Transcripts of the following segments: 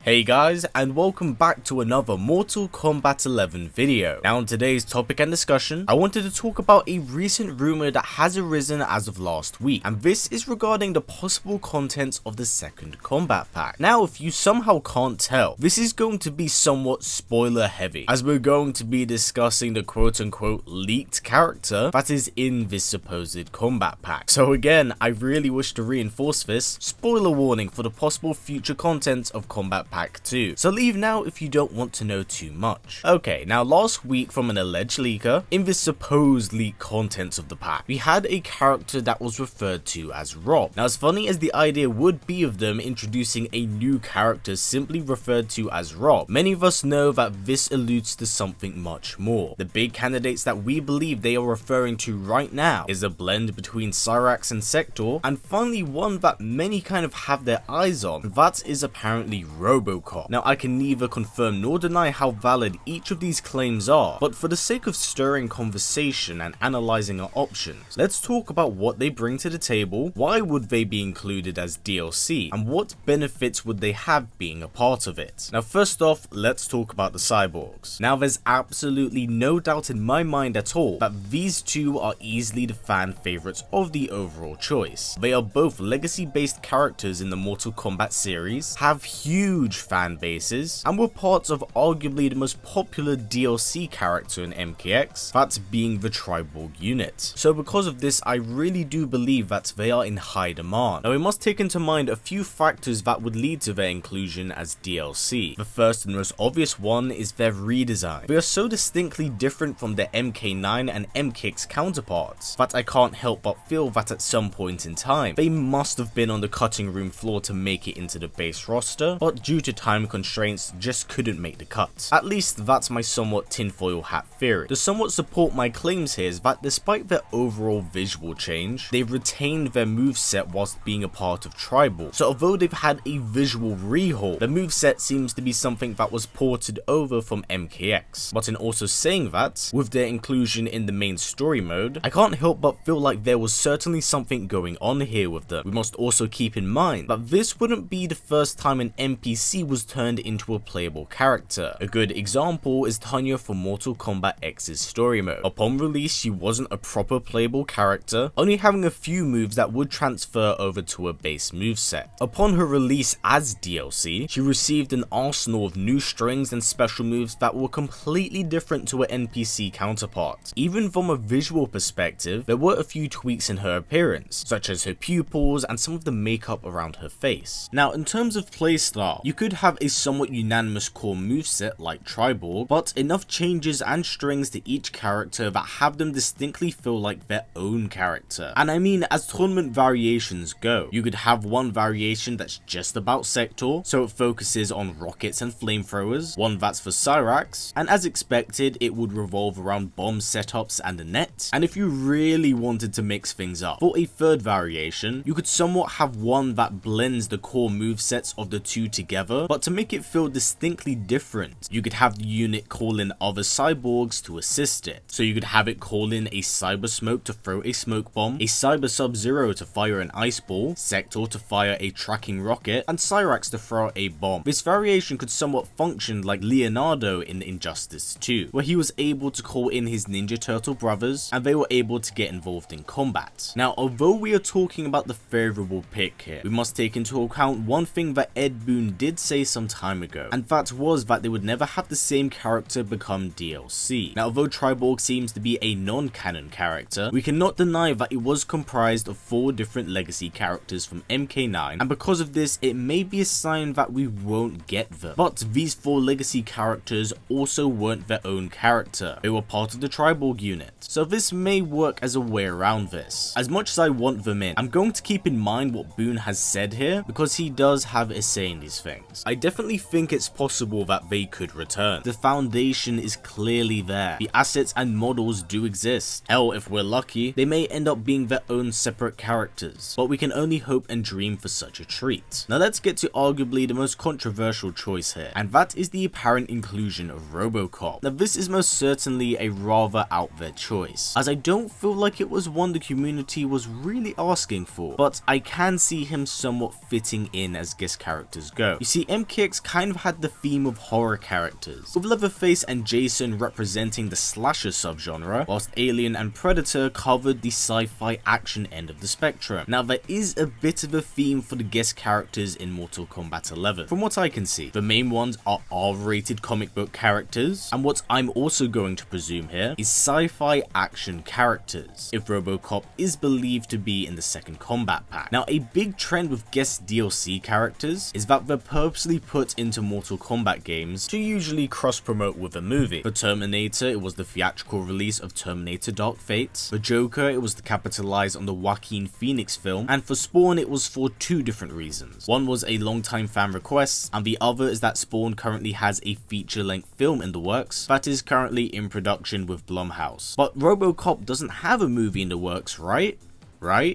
Hey guys, and welcome back to another Mortal Kombat 11 video. Now in today's topic and discussion, I wanted to talk about a recent rumor that has arisen as of last week, and this is regarding the possible contents of the second Kombat Pack. Now if you somehow can't tell, this is going to be somewhat spoiler heavy, as we're going to be discussing the quote unquote leaked character that is in this supposed Kombat Pack. So again, I really wish to reinforce this, spoiler warning for the possible future contents of Kombat Pack 2, so leave now if you don't want to know too much. Okay, now last week from an alleged leaker, in the supposed leaked contents of the pack, we had a character that was referred to as Rob. Now as funny as the idea would be of them introducing a new character simply referred to as Rob, many of us know that this alludes to something much more. The big candidates that we believe they are referring to right now is a blend between Cyrax and Sektor, and finally one that many kind of have their eyes on, that is apparently Robocop. Now I can neither confirm nor deny how valid each of these claims are, but for the sake of stirring conversation and analysing our options, let's talk about what they bring to the table, why would they be included as DLC, and what benefits would they have being a part of it. Now first off, let's talk about the Cyborgs. Now there's absolutely no doubt in my mind at all that these two are easily the fan favourites of the overall choice. They are both legacy based characters in the Mortal Kombat series, have huge fan bases, and were parts of arguably the most popular DLC character in MKX, that being the Triborg unit. So because of this, I really do believe that they are in high demand. Now we must take into mind a few factors that would lead to their inclusion as DLC. The first and most obvious one is their redesign. They are so distinctly different from their MK9 and MKX counterparts that I can't help but feel that at some point in time, they must have been on the cutting room floor to make it into the base roster, but due to time constraints just couldn't make the cut. At least that's my somewhat tinfoil hat theory. To somewhat support my claims here is that despite their overall visual change, they've retained their moveset whilst being a part of Triborg. So although they've had a visual rehaul, the moveset seems to be something that was ported over from MKX. But in also saying that, with their inclusion in the main story mode, I can't help but feel like there was certainly something going on here with them. We must also keep in mind that this wouldn't be the first time an NPC was turned into a playable character. A good example is Tanya from Mortal Kombat X's story mode. Upon release, she wasn't a proper playable character, only having a few moves that would transfer over to a base moveset. Upon her release as DLC, she received an arsenal of new strings and special moves that were completely different to her NPC counterpart. Even from a visual perspective, there were a few tweaks in her appearance, such as her pupils and some of the makeup around her face. Now in terms of playstyle, you could have a somewhat unanimous core moveset like Triborg, but enough changes and strings to each character that have them distinctly feel like their own character. And I mean, as tournament variations go, you could have one variation that's just about Sektor, so it focuses on rockets and flamethrowers, one that's for Cyrax, and as expected it would revolve around bomb setups and a net. And if you really wanted to mix things up, for a third variation, you could somewhat have one that blends the core movesets of the two together, but to make it feel distinctly different, you could have the unit call in other cyborgs to assist it. So you could have it call in a Cyber Smoke to throw a smoke bomb, a Cyber Sub-Zero to fire an ice ball, Sektor to fire a tracking rocket, and Cyrax to throw a bomb. This variation could somewhat function like Leonardo in Injustice 2, where he was able to call in his Ninja Turtle brothers, and they were able to get involved in combat. Now although we are talking about the favourable pick here, we must take into account one thing that Ed Boon did say some time ago, and that was that they would never have the same character become DLC. Now although Triborg seems to be a non-canon character, we cannot deny that it was comprised of 4 different legacy characters from MK9, and because of this it may be a sign that we won't get them. But these 4 legacy characters also weren't their own character, they were part of the Triborg unit, so this may work as a way around this. As much as I want them in, I'm going to keep in mind what Boon has said here, because he does have a say in these things. I definitely think it's possible that they could return. The foundation is clearly there, the assets and models do exist. Hell, if we're lucky, they may end up being their own separate characters, but we can only hope and dream for such a treat. Now let's get to arguably the most controversial choice here, and that is the apparent inclusion of Robocop. Now this is most certainly a rather out there choice, as I don't feel like it was one the community was really asking for, but I can see him somewhat fitting in as guest characters go. You see, see, MKX kind of had the theme of horror characters, with Leatherface and Jason representing the slasher subgenre, whilst Alien and Predator covered the sci-fi action end of the spectrum. Now there is a bit of a theme for the guest characters in Mortal Kombat 11. From what I can see, the main ones are R-rated comic book characters, and what I'm also going to presume here is sci-fi action characters, if Robocop is believed to be in the second Kombat Pack. Now a big trend with guest DLC characters is that they're purposely put into Mortal Kombat games to usually cross-promote with a movie. For Terminator, it was the theatrical release of Terminator Dark Fate. For Joker, it was to capitalize on the Joaquin Phoenix film, and for Spawn, it was for two different reasons. One was a long-time fan request, and the other is that Spawn currently has a feature-length film in the works that is currently in production with Blumhouse. But Robocop doesn't have a movie in the works, right?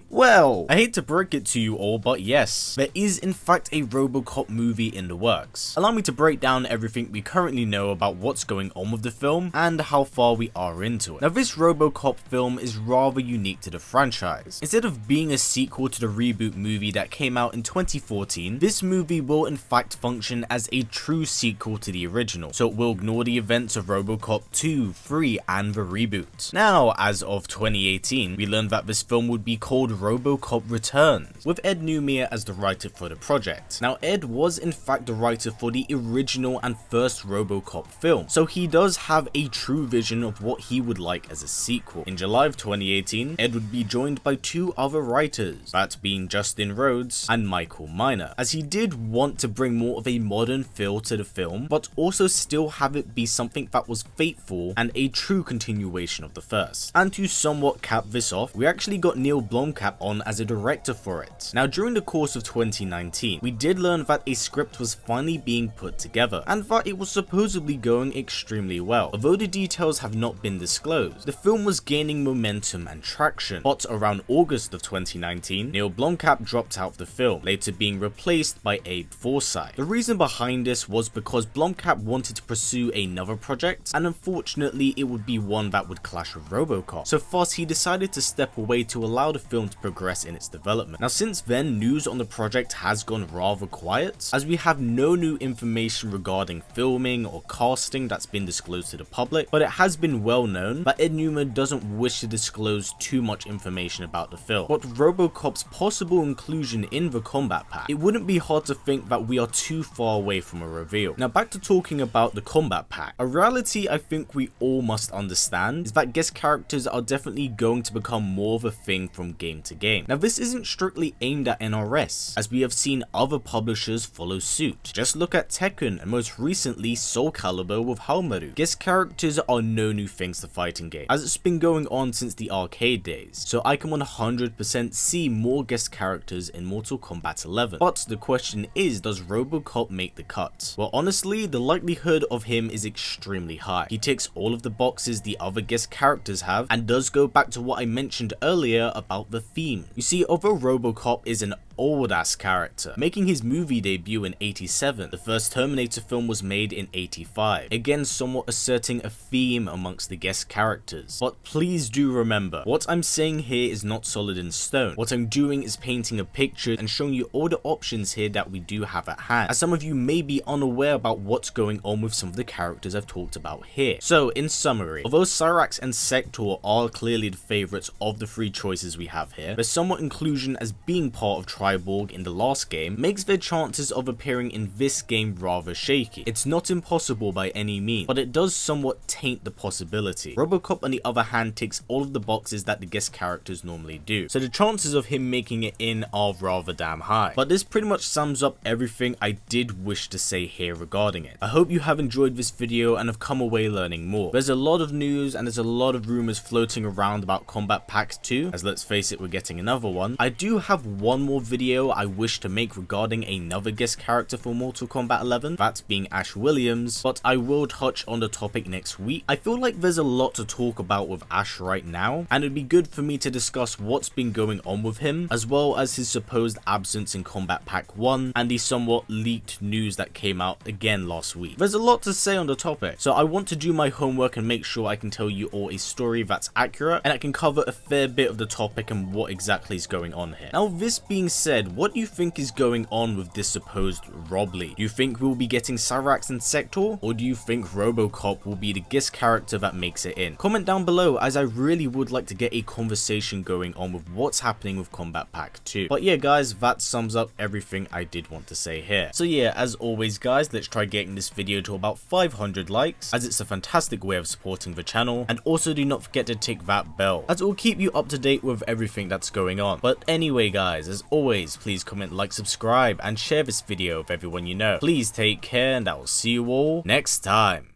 Well, I hate to break it to you all, but yes, there is in fact a Robocop movie in the works. Allow me to break down everything we currently know about what's going on with the film and how far we are into it. Now this Robocop film is rather unique to the franchise. Instead of being a sequel to the reboot movie that came out in 2014, this movie will in fact function as a true sequel to the original, so it will ignore the events of Robocop 2, 3 and the reboot. Now, as of 2018, we learned that this film would be called Robocop Returns, with Ed Newmere as the writer for the project. Now Ed was in fact the writer for the original and first Robocop film, so he does have a true vision of what he would like as a sequel. In July of 2018, Ed would be joined by two other writers, that being Justin Rhodes and Michael Miner, as he did want to bring more of a modern feel to the film, but also still have it be something that was faithful and a true continuation of the first. And to somewhat cap this off, we actually got Neil Blomkamp on as a director for it. Now during the course of 2019, we did learn that a script was finally being put together, and that it was supposedly going extremely well. Although the details have not been disclosed, the film was gaining momentum and traction, but around August of 2019, Neil Blomkamp dropped out of the film, later being replaced by Abe Forsyth. The reason behind this was because Blomkamp wanted to pursue another project, and unfortunately it would be one that would clash with Robocop, so thus he decided to step away to allow the film to progress in its development. Now since then, news on the project has gone rather quiet, as we have no new information regarding filming or casting that's been disclosed to the public, but it has been well known that Ed Newman doesn't wish to disclose too much information about the film. But Robocop's possible inclusion in the Kombat Pack, it wouldn't be hard to think that we are too far away from a reveal. Now back to talking about the Kombat Pack, a reality I think we all must understand is that guest characters are definitely going to become more of a thing from game to game. Now this isn't strictly aimed at NRS, as we have seen other publishers follow suit. Just look at Tekken and most recently Soul Calibur with Haomaru. Guest characters are no new things to fighting games, as it's been going on since the arcade days, so I can 100% see more guest characters in Mortal Kombat 11. But the question is, does Robocop make the cut? Well honestly, the likelihood of him is extremely high. He ticks all of the boxes the other guest characters have, and does go back to what I mentioned earlier about the theme. You see, although Robocop is an old ass character, making his movie debut in 87, the first Terminator film was made in 85, again somewhat asserting a theme amongst the guest characters. But please do remember, what I'm saying here is not solid in stone. What I'm doing is painting a picture and showing you all the options here that we do have at hand, as some of you may be unaware about what's going on with some of the characters I've talked about here. So in summary, although Cyrax and Sektor are clearly the favourites of the three choices we have here, their somewhat inclusion as being part of Triborg in the last game makes their chances of appearing in this game rather shaky. It's not impossible by any means, but it does somewhat taint the possibility. Robocop on the other hand ticks all of the boxes that the guest characters normally do, so the chances of him making it in are rather damn high. But this pretty much sums up everything I did wish to say here regarding it. I hope you have enjoyed this video and have come away learning more. There's a lot of news and there's a lot of rumors floating around about Kombat Pack 2, as let's face it, we're getting another one. I do have one more video I wish to make regarding another guest character for Mortal Kombat 11, that being Ash Williams, but I will touch on the topic next week. I feel like there's a lot to talk about with Ash right now, and it'd be good for me to discuss what's been going on with him, as well as his supposed absence in Kombat Pack 1 and the somewhat leaked news that came out again last week. There's a lot to say on the topic, so I want to do my homework and make sure I can tell you all a story that's accurate and I can cover a fair bit of the topic and what exactly is going on here. Now this being said, said, what do you think is going on with this supposed Robly? Do you think we'll be getting Cyrax and Sektor, or do you think Robocop will be the guest character that makes it in? Comment down below, as I really would like to get a conversation going on with what's happening with Kombat Pack 2. But yeah guys, that sums up everything I did want to say here. So yeah, as always guys, let's try getting this video to about 500 likes, as it's a fantastic way of supporting the channel, and also do not forget to tick that bell, as it will keep you up to date with everything that's going on. But anyway guys, as always, please comment, like, subscribe, and share this video with everyone you know. Please take care, and I will see you all next time.